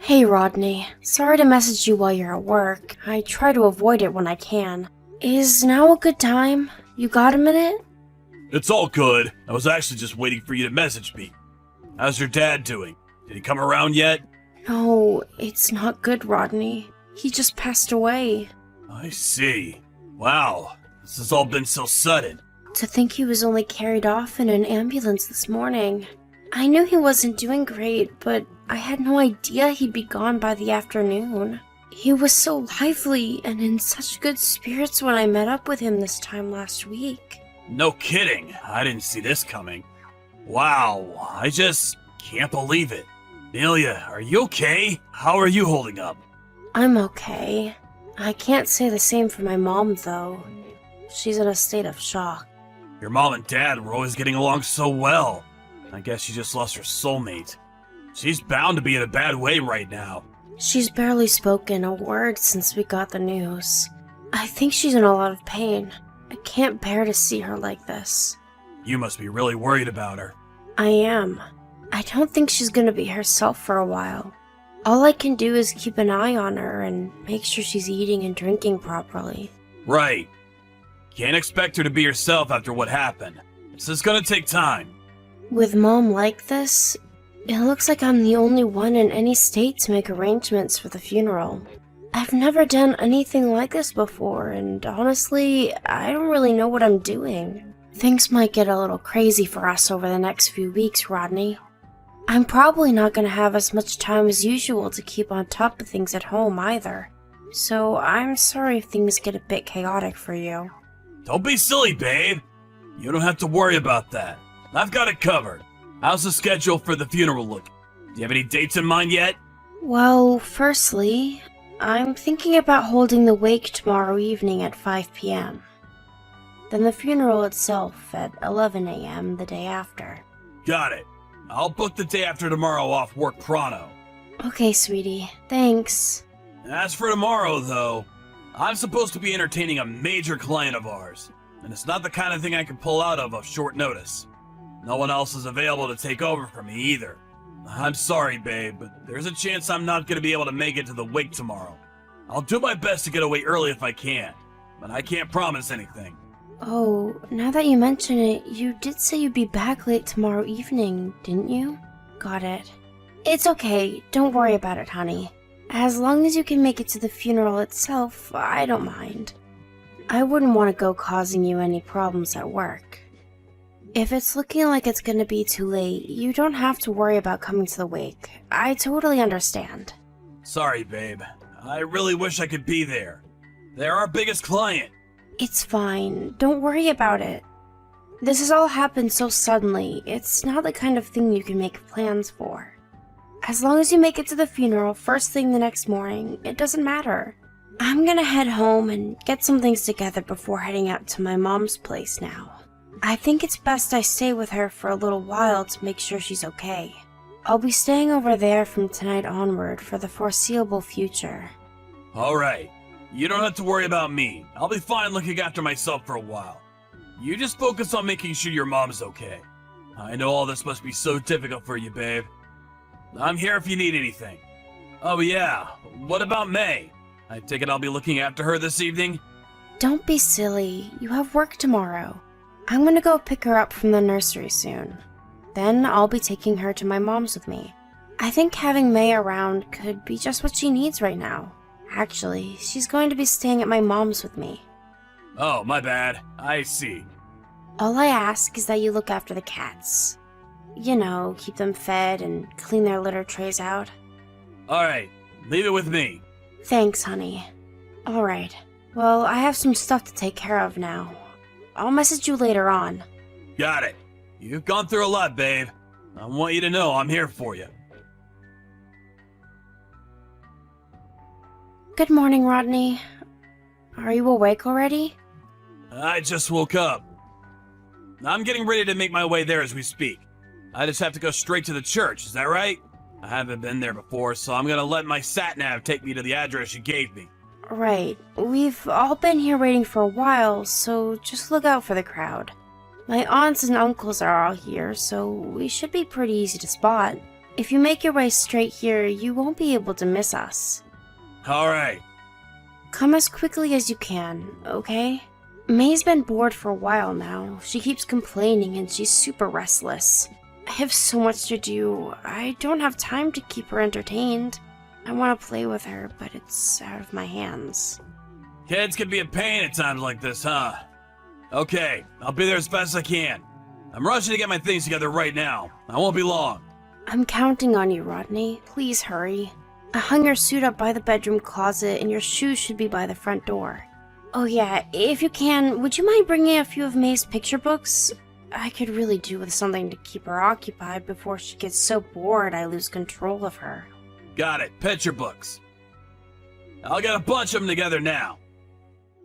Hey Rodney, sorry to message you while you're at work. I try to avoid it when I can. Is now a good time? You got a minute? It's all good. I was actually just waiting for you to message me. How's your dad doing? Did he come around yet? No, it's not good, Rodney. He just passed away. I see. Wow, this has all been so sudden. To think he was only carried off in an ambulance this morning. I knew he wasn't doing great, but I had no idea he'd be gone by the afternoon. He was so lively and in such good spirits when I met up with him this time last week. No kidding, I didn't see this coming. Wow, I just can't believe it. Amelia, are you okay? How are you holding up? I'm okay. I can't say the same for my mom, though. She's in a state of shock. Your mom and dad were always getting along so well. I guess she just lost her soulmate. She's bound to be in a bad way right now. She's barely spoken a word since we got the news. I think she's in a lot of pain. I can't bear to see her like this. You must be really worried about her. I am. I don't think she's gonna be herself for a while. All I can do is keep an eye on her and make sure she's eating and drinking properly. Right. Can't expect her to be herself after what happened. This is gonna take time. With Mom like this, it looks like I'm the only one in any state to make arrangements for the funeral. I've never done anything like this before, and honestly, I don't really know what I'm doing. Things might get a little crazy for us over the next few weeks, Rodney. I'm probably not going to have as much time as usual to keep on top of things at home either. So I'm sorry if things get a bit chaotic for you. Don't be silly, babe. You don't have to worry about that. I've got it covered. How's the schedule for the funeral look? Do you have any dates in mind yet? Well, firstly, I'm thinking about holding the wake tomorrow evening at 5 p.m. Then the funeral itself at 11 a.m. the day after. Got it. I'll book the day after tomorrow off work pronto. Okay, sweetie. Thanks. As for tomorrow, though, I'm supposed to be entertaining a major client of ours, and it's not the kind of thing I can pull out of short notice. No one else is available to take over for me either. I'm sorry, babe, but there's a chance I'm not going to be able to make it to the wake tomorrow. I'll do my best to get away early if I can, but I can't promise anything. Oh, now that you mention it, you did say you'd be back late tomorrow evening, didn't you? Got it. It's okay, don't worry about it, honey. As long as you can make it to the funeral itself, I don't mind. I wouldn't want to go causing you any problems at work. If it's looking like it's gonna be too late, you don't have to worry about coming to the wake. I totally understand. Sorry, babe. I really wish I could be there. They're our biggest client. It's fine. Don't worry about it. This has all happened so suddenly, it's not the kind of thing you can make plans for. As long as you make it to the funeral first thing the next morning, it doesn't matter. I'm gonna head home and get some things together before heading out to my mom's place now. I think it's best I stay with her for a little while to make sure she's okay. I'll be staying over there from tonight onward for the foreseeable future. Alright. You don't have to worry about me. I'll be fine looking after myself for a while. You just focus on making sure your mom's okay. I know all this must be so difficult for you, babe. I'm here if you need anything. Oh yeah, what about May? I take it I'll be looking after her this evening? Don't be silly. You have work tomorrow. I'm gonna go pick her up from the nursery soon. Then I'll be taking her to my mom's with me. I think having May around could be just what she needs right now. Actually, she's going to be staying at my mom's with me. Oh, my bad. I see. All I ask is that you look after the cats. You know, keep them fed and clean their litter trays out. Alright, leave it with me. Thanks, honey. Alright, well, I have some stuff to take care of now. I'll message you later on. Got it. You've gone through a lot, babe. I want you to know I'm here for you. Good morning, Rodney. Are you awake already? I just woke up. I'm getting ready to make my way there as we speak. I just have to go straight to the church, is that right? I haven't been there before, so I'm gonna let my sat-nav take me to the address you gave me. Right. We've all been here waiting for a while, so just look out for the crowd. My aunts and uncles are all here, so we should be pretty easy to spot. If you make your way straight here, you won't be able to miss us. Alright. Come as quickly as you can, okay? May's been bored for a while now. She keeps complaining and she's super restless. I have so much to do. I don't have time to keep her entertained. I want to play with her, but it's out of my hands. Kids can be a pain at times like this, huh? Okay, I'll be there as fast as I can. I'm rushing to get my things together right now. I won't be long. I'm counting on you, Rodney. Please hurry. I hung your suit up by the bedroom closet, and your shoes should be by the front door. Oh yeah, if you can, would you mind bringing a few of May's picture books? I could really do with something to keep her occupied before she gets so bored I lose control of her. Got it, picture books. I'll get a bunch of them together now.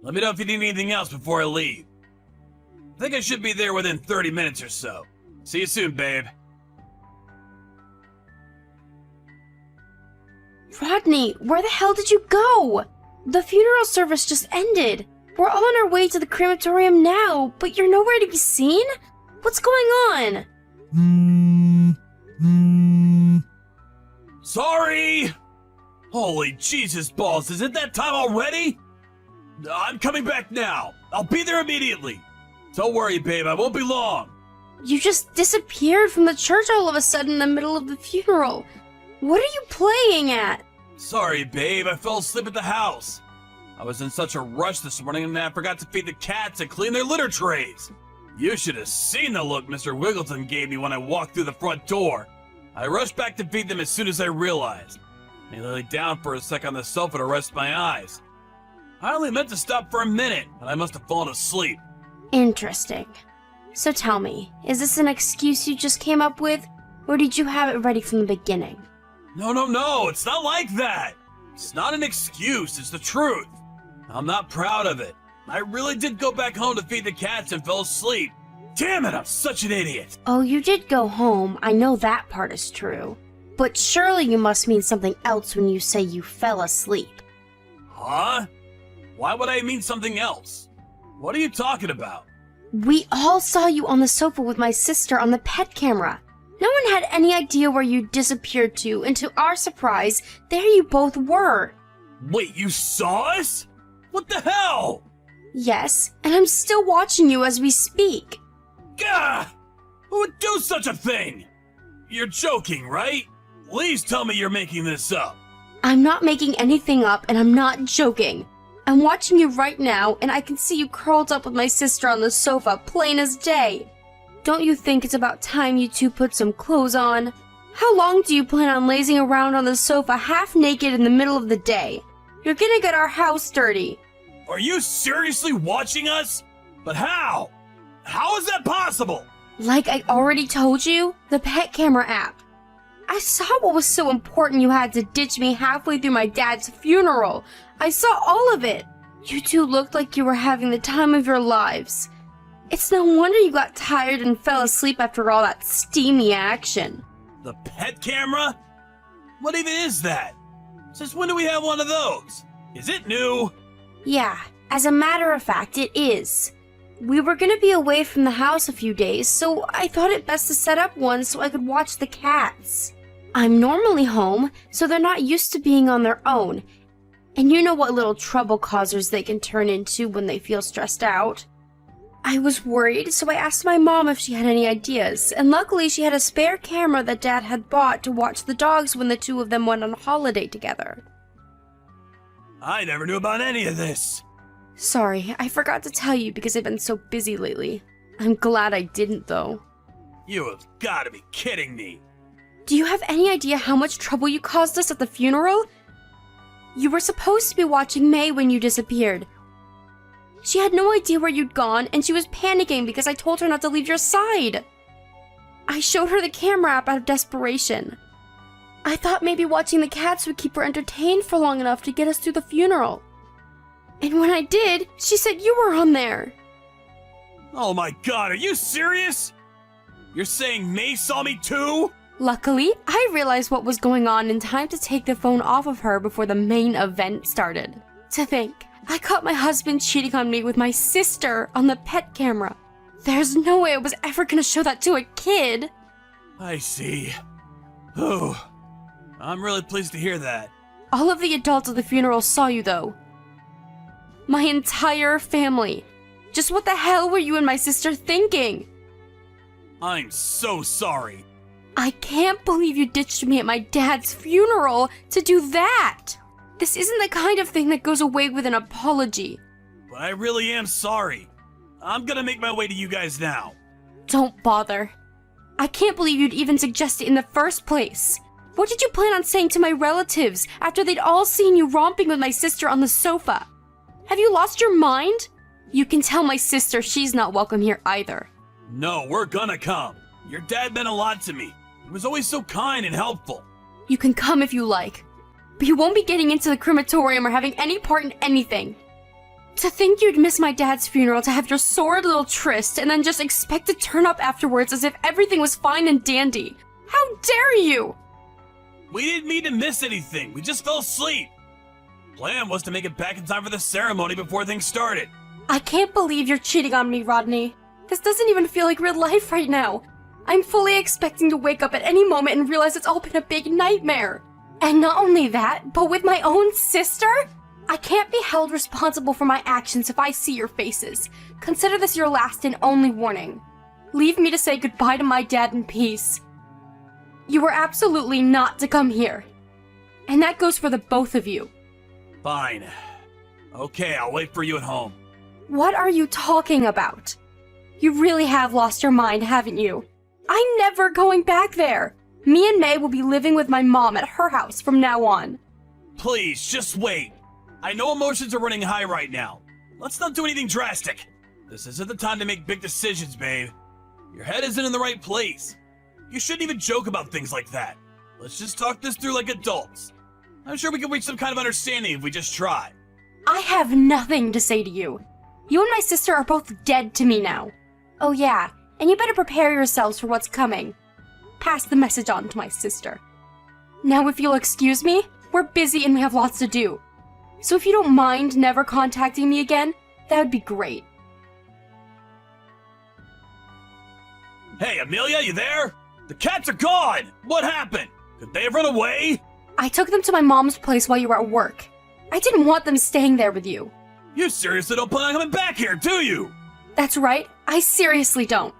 Let me know if you need anything else before I leave. I think I should be there within 30 minutes or so. See you soon, babe. Rodney, where the hell did you go? The funeral service just ended. We're all on our way to the crematorium now, but you're nowhere to be seen? What's going on? Sorry! Holy Jesus balls, is it that time already? I'm coming back now. I'll be there immediately. Don't worry, babe, I won't be long. You just disappeared from the church all of a sudden in the middle of the funeral. What are you playing at? Sorry, babe, I fell asleep at the house. I was in such a rush this morning and I forgot to feed the cats and clean their litter trays. You should have seen the look Mr. Wiggleton gave me when I walked through the front door. I rushed back to feed them as soon as I realized. I lay down for a sec on the sofa to rest my eyes. I only meant to stop for a minute, but I must have fallen asleep. Interesting. So tell me, is this an excuse you just came up with, or did you have it ready from the beginning? No, it's not like that. It's not an excuse, it's the truth. I'm not proud of it. I really did go back home to feed the cats and fell asleep. Damn it, I'm such an idiot. Oh, you did go home. I know that part is true. But surely you must mean something else when you say you fell asleep. Huh? Why would I mean something else? What are you talking about? We all saw you on the sofa with my sister on the pet camera. No one had any idea where you disappeared to, and to our surprise, there you both were. Wait, you saw us? What the hell? Yes, and I'm still watching you as we speak. Gah! Who would do such a thing? You're joking, right? Please tell me you're making this up. I'm not making anything up, and I'm not joking. I'm watching you right now, and I can see you curled up with my sister on the sofa, plain as day. Don't you think it's about time you two put some clothes on? How long do you plan on lazing around on the sofa half naked in the middle of the day? You're gonna get our house dirty. Are you seriously watching us? But how? How is that possible? Like I already told you, the pet camera app. I saw what was so important you had to ditch me halfway through my dad's funeral. I saw all of it. You two looked like you were having the time of your lives. It's no wonder you got tired and fell asleep after all that steamy action. The pet camera? What even is that? Since when do we have one of those? Is it new? Yeah, as a matter of fact, it is. We were gonna be away from the house a few days, so I thought it best to set up one so I could watch the cats. I'm normally home, so they're not used to being on their own. And you know what little trouble causers they can turn into when they feel stressed out. I was worried, so I asked my mom if she had any ideas, and luckily she had a spare camera that Dad had bought to watch the dogs when the two of them went on holiday together. I never knew about any of this. Sorry, I forgot to tell you because I've been so busy lately. I'm glad I didn't, though. You have got to be kidding me. Do you have any idea how much trouble you caused us at the funeral? You were supposed to be watching May when you disappeared. She had no idea where you'd gone, and she was panicking because I told her not to leave your side. I showed her the camera app out of desperation. I thought maybe watching the cats would keep her entertained for long enough to get us through the funeral. And when I did, she said you were on there. Oh my god, are you serious? You're saying May saw me too? Luckily, I realized what was going on in time to take the phone off of her before the main event started. To think, I caught my husband cheating on me with my sister on the pet camera. There's no way I was ever gonna show that to a kid. I see. Oh, I'm really pleased to hear that. All of the adults at the funeral saw you, though. My entire family. Just what the hell were you and my sister thinking? I'm so sorry. I can't believe you ditched me at my dad's funeral to do that! This isn't the kind of thing that goes away with an apology. But I really am sorry. I'm gonna make my way to you guys now. Don't bother. I can't believe you'd even suggest it in the first place. What did you plan on saying to my relatives after they'd all seen you romping with my sister on the sofa? Have you lost your mind? You can tell my sister she's not welcome here either. No, we're gonna come. Your dad meant a lot to me. He was always so kind and helpful. You can come if you like, but you won't be getting into the crematorium or having any part in anything. To think you'd miss my dad's funeral to have your sordid little tryst and then just expect to turn up afterwards as if everything was fine and dandy. How dare you! We didn't mean to miss anything. We just fell asleep. Plan was to make it back in time for the ceremony before things started. I can't believe you're cheating on me, Rodney. This doesn't even feel like real life right now. I'm fully expecting to wake up at any moment and realize it's all been a big nightmare. And not only that, but with my own sister? I can't be held responsible for my actions if I see your faces. Consider this your last and only warning. Leave me to say goodbye to my dad in peace. You were absolutely not to come here. And that goes for the both of you. Fine. Okay, I'll wait for you at home. What are you talking about? You really have lost your mind, haven't you? I'm never going back there. Me and May will be living with my mom at her house from now on. Please, just wait. I know emotions are running high right now. Let's not do anything drastic. This isn't the time to make big decisions, babe. Your head isn't in the right place. You shouldn't even joke about things like that. Let's just talk this through like adults. I'm sure we can reach some kind of understanding if we just try. I have nothing to say to you. You and my sister are both dead to me now. Oh yeah, and you better prepare yourselves for what's coming. Pass the message on to my sister. Now if you'll excuse me, we're busy and we have lots to do. So if you don't mind never contacting me again, that would be great. Hey, Amelia, you there? The cats are gone! What happened? Could they have run away? I took them to my mom's place while you were at work. I didn't want them staying there with you. You seriously don't plan on coming back here, do you? That's right, I seriously don't.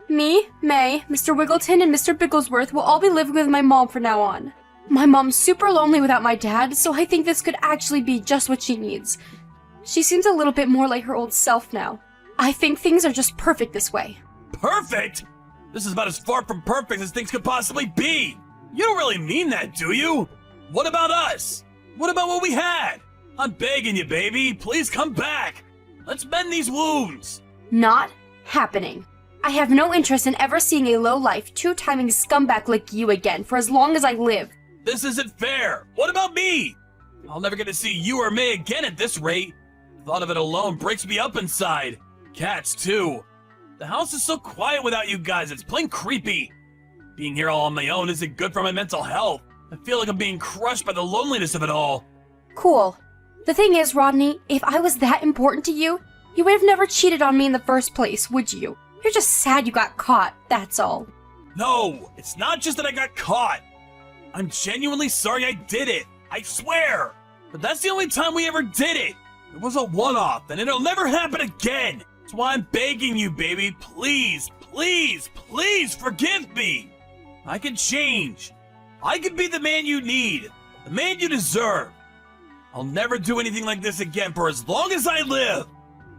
Me, May, Mr. Wiggleton, and Mr. Bigglesworth will all be living with my mom from now on. My mom's super lonely without my dad, so I think this could actually be just what she needs. She seems a little bit more like her old self now. I think things are just perfect this way. Perfect? This is about as far from perfect as things could possibly be. You don't really mean that, do you? What about us? What about what we had? I'm begging you, baby. Please come back. Let's mend these wounds. Not happening. I have no interest in ever seeing a low-life, two-timing scumbag like you again for as long as I live. This isn't fair. What about me? I'll never get to see you or May again at this rate. The thought of it alone breaks me up inside. Cats, too. The house is so quiet without you guys. It's plain creepy. Being here all on my own isn't good for my mental health. I feel like I'm being crushed by the loneliness of it all. Cool. The thing is, Rodney, if I was that important to you, you would have never cheated on me in the first place, would you? You're just sad you got caught, that's all. No, it's not just that I got caught. I'm genuinely sorry I did it. I swear. But that's the only time we ever did it. It was a one-off, and it'll never happen again. That's why I'm begging you, baby. Please, please, please forgive me. I can change. I can be the man you need, the man you deserve. I'll never do anything like this again for as long as I live.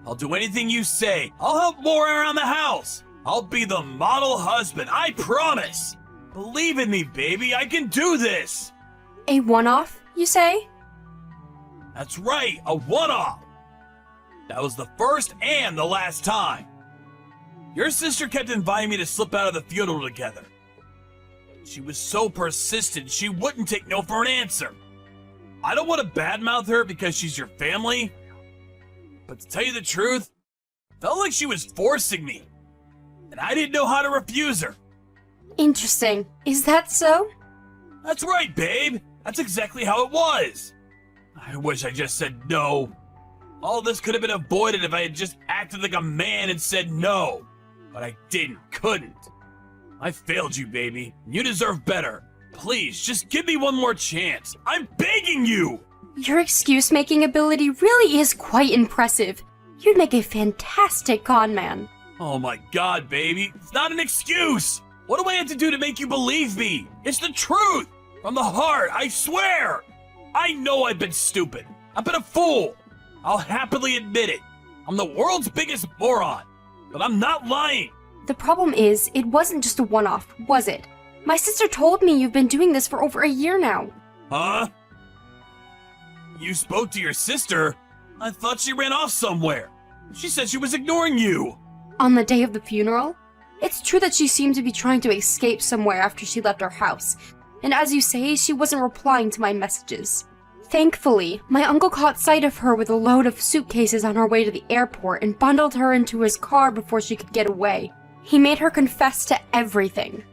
I'll do anything you say. I'll help more around the house. I'll be the model husband, I promise. Believe in me, baby. I can do this. A one-off, you say? That's right, a one-off. That was the first and the last time. Your sister kept inviting me to slip out of the funeral together. She was so persistent, she wouldn't take no for an answer. I don't want to badmouth her because she's your family, but to tell you the truth, it felt like she was forcing me, and I didn't know how to refuse her. Interesting. Is that so? That's right, babe. That's exactly how it was. I wish I just said no. All this could have been avoided if I had just acted like a man and said no. But I couldn't. I failed you, baby. You deserve better. Please, just give me one more chance. I'm begging you! Your excuse-making ability really is quite impressive. You'd make a fantastic con man. Oh my god, baby. It's not an excuse! What do I have to do to make you believe me? It's the truth! From the heart, I swear! I know I've been stupid. I've been a fool. I'll happily admit it. I'm the world's biggest moron. But I'm not lying. The problem is, it wasn't just a one-off, was it? My sister told me you've been doing this for over a year now. Huh? You spoke to your sister? I thought she ran off somewhere. She said she was ignoring you. On the day of the funeral? It's true that she seemed to be trying to escape somewhere after she left our house. And as you say, she wasn't replying to my messages. Thankfully, my uncle caught sight of her with a load of suitcases on her way to the airport and bundled her into his car before she could get away. He made her confess to everything.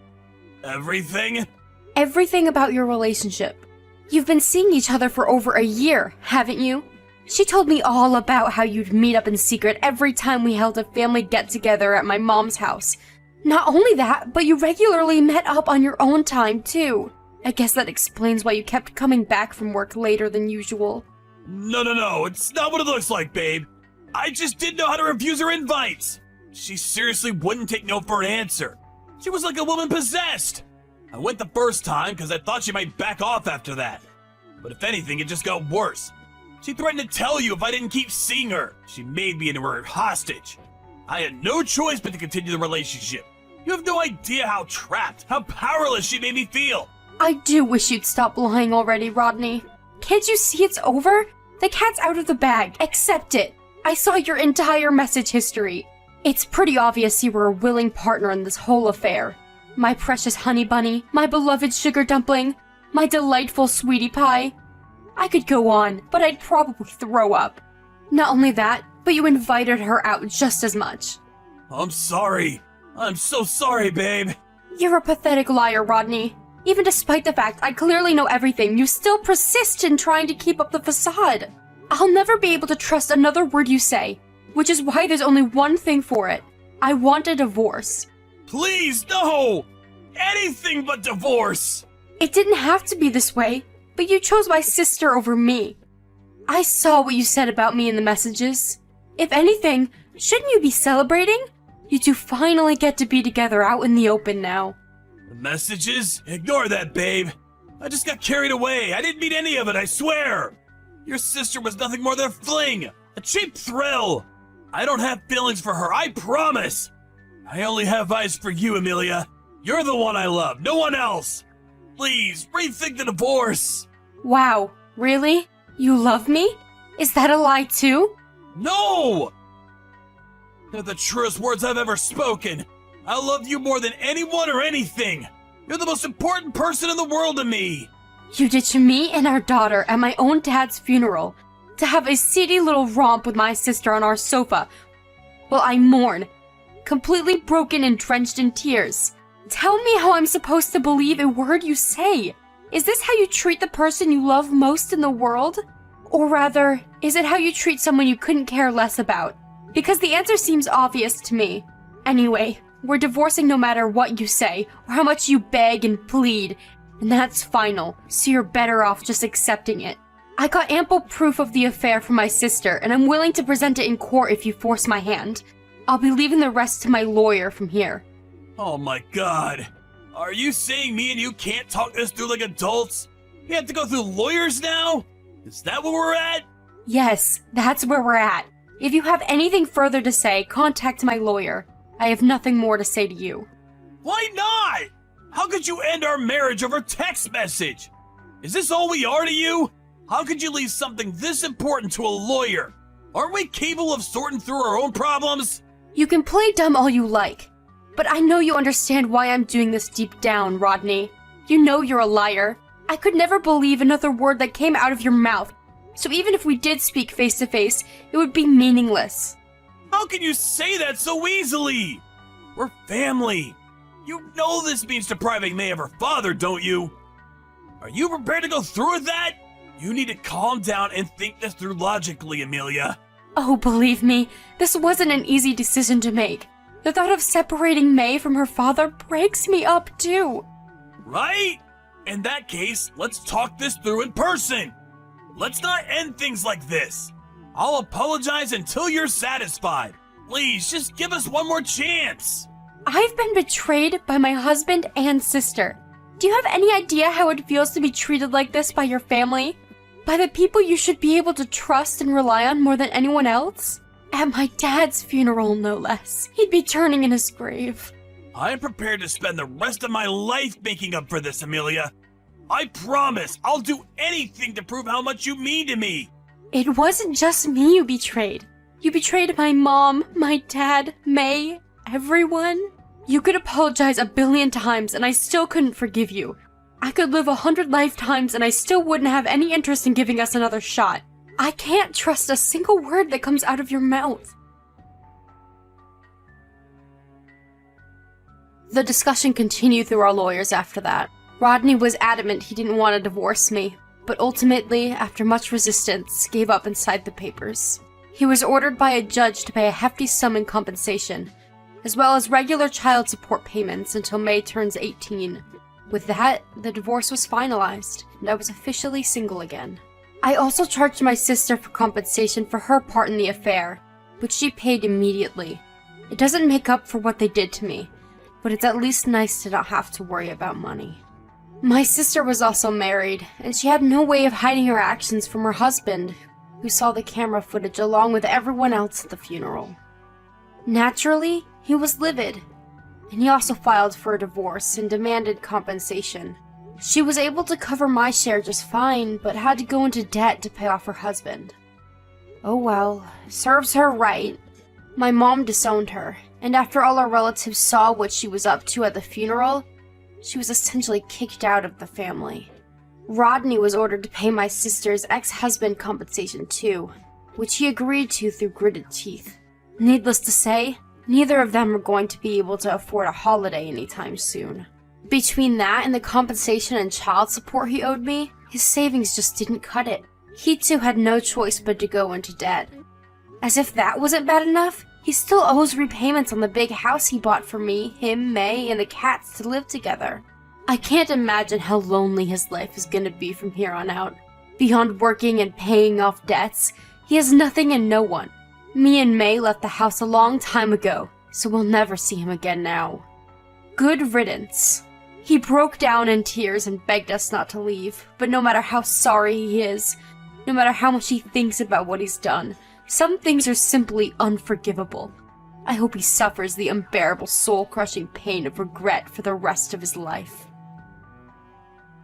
Everything? Everything about your relationship. You've been seeing each other for over a year, haven't you? She told me all about how you'd meet up in secret every time we held a family get-together at my mom's house. Not only that, but you regularly met up on your own time, too. I guess that explains why you kept coming back from work later than usual. No, it's not what it looks like, babe. I just didn't know how to refuse her invites. She seriously wouldn't take no for an answer. She was like a woman possessed. I went the first time because I thought she might back off after that. But if anything, it just got worse. She threatened to tell you if I didn't keep seeing her. She made me into her hostage. I had no choice but to continue the relationship. You have no idea how trapped, how powerless she made me feel. I do wish you'd stop lying already, Rodney. Can't you see it's over? The cat's out of the bag. Accept it. I saw your entire message history. It's pretty obvious you were a willing partner in this whole affair. My precious honey bunny, my beloved sugar dumpling, my delightful sweetie pie. I could go on, but I'd probably throw up. Not only that, but you invited her out just as much. I'm sorry. I'm so sorry, babe. You're a pathetic liar, Rodney. Even despite the fact I clearly know everything, you still persist in trying to keep up the facade. I'll never be able to trust another word you say, which is why there's only one thing for it. I want a divorce. Please, no! Anything but divorce! It didn't have to be this way, but you chose my sister over me. I saw what you said about me in the messages. If anything, shouldn't you be celebrating? You two finally get to be together out in the open now. The messages? Ignore that, babe. I just got carried away. I didn't mean any of it, I swear. Your sister was nothing more than a fling, a cheap thrill. I don't have feelings for her, I promise. I only have eyes for you, Amelia. You're the one I love, no one else. Please, rethink the divorce. Wow, really? You love me? Is that a lie too? No! They're the truest words I've ever spoken. I love you more than anyone or anything. You're the most important person in the world to me. You ditched me and our daughter at my own dad's funeral to have a seedy little romp with my sister on our sofa while I mourn, completely broken and drenched in tears. Tell me how I'm supposed to believe a word you say. Is this how you treat the person you love most in the world? Or rather, is it how you treat someone you couldn't care less about? Because the answer seems obvious to me. Anyway, we're divorcing no matter what you say, or how much you beg and plead, and that's final, so you're better off just accepting it. I got ample proof of the affair from my sister, and I'm willing to present it in court if you force my hand. I'll be leaving the rest to my lawyer from here. Oh my god. Are you saying me and you can't talk this through like adults? We have to go through lawyers now? Is that where we're at? Yes, that's where we're at. If you have anything further to say, contact my lawyer. I have nothing more to say to you. Why not? How could you end our marriage over text message? Is this all we are to you? How could you leave something this important to a lawyer? Aren't we capable of sorting through our own problems? You can play dumb all you like, but I know you understand why I'm doing this deep down, Rodney. You know you're a liar. I could never believe another word that came out of your mouth, so even if we did speak face to face, it would be meaningless. How can you say that so easily? We're family. You know this means depriving May of her father, don't you? Are you prepared to go through with that? You need to calm down and think this through logically, Amelia. Oh, believe me, this wasn't an easy decision to make. The thought of separating May from her father breaks me up too. Right? In that case, let's talk this through in person. Let's not end things like this. I'll apologize until you're satisfied. Please, just give us one more chance. I've been betrayed by my husband and sister. Do you have any idea how it feels to be treated like this by your family? By the people you should be able to trust and rely on more than anyone else? At my dad's funeral, no less. He'd be turning in his grave. I am prepared to spend the rest of my life making up for this, Amelia. I promise I'll do anything to prove how much you mean to me. It wasn't just me you betrayed. You betrayed my mom, my dad, May, everyone. You could apologize 1 billion times and I still couldn't forgive you. I could live 100 lifetimes and I still wouldn't have any interest in giving us another shot. I can't trust a single word that comes out of your mouth. The discussion continued through our lawyers after that. Rodney was adamant he didn't want to divorce me, but ultimately, after much resistance, gave up and signed the papers. He was ordered by a judge to pay a hefty sum in compensation, as well as regular child support payments until May turns 18. With that, the divorce was finalized, and I was officially single again. I also charged my sister for compensation for her part in the affair, which she paid immediately. It doesn't make up for what they did to me, but it's at least nice to not have to worry about money. My sister was also married, and she had no way of hiding her actions from her husband, who saw the camera footage along with everyone else at the funeral. Naturally, he was livid, and he also filed for a divorce and demanded compensation. She was able to cover my share just fine, but had to go into debt to pay off her husband. Oh well, serves her right. My mom disowned her, and after all our relatives saw what she was up to at the funeral, she was essentially kicked out of the family. Rodney was ordered to pay my sister's ex-husband compensation too, which he agreed to through gritted teeth. Needless to say, neither of them were going to be able to afford a holiday anytime soon. Between that and the compensation and child support he owed me, his savings just didn't cut it. He too had no choice but to go into debt. As if that wasn't bad enough, he still owes repayments on the big house he bought for me, him, May, and the cats to live together. I can't imagine how lonely his life is gonna be from here on out. Beyond working and paying off debts, he has nothing and no one. Me and May left the house a long time ago, so we'll never see him again now. Good riddance. He broke down in tears and begged us not to leave, but no matter how sorry he is, no matter how much he thinks about what he's done, some things are simply unforgivable. I hope he suffers the unbearable soul-crushing pain of regret for the rest of his life.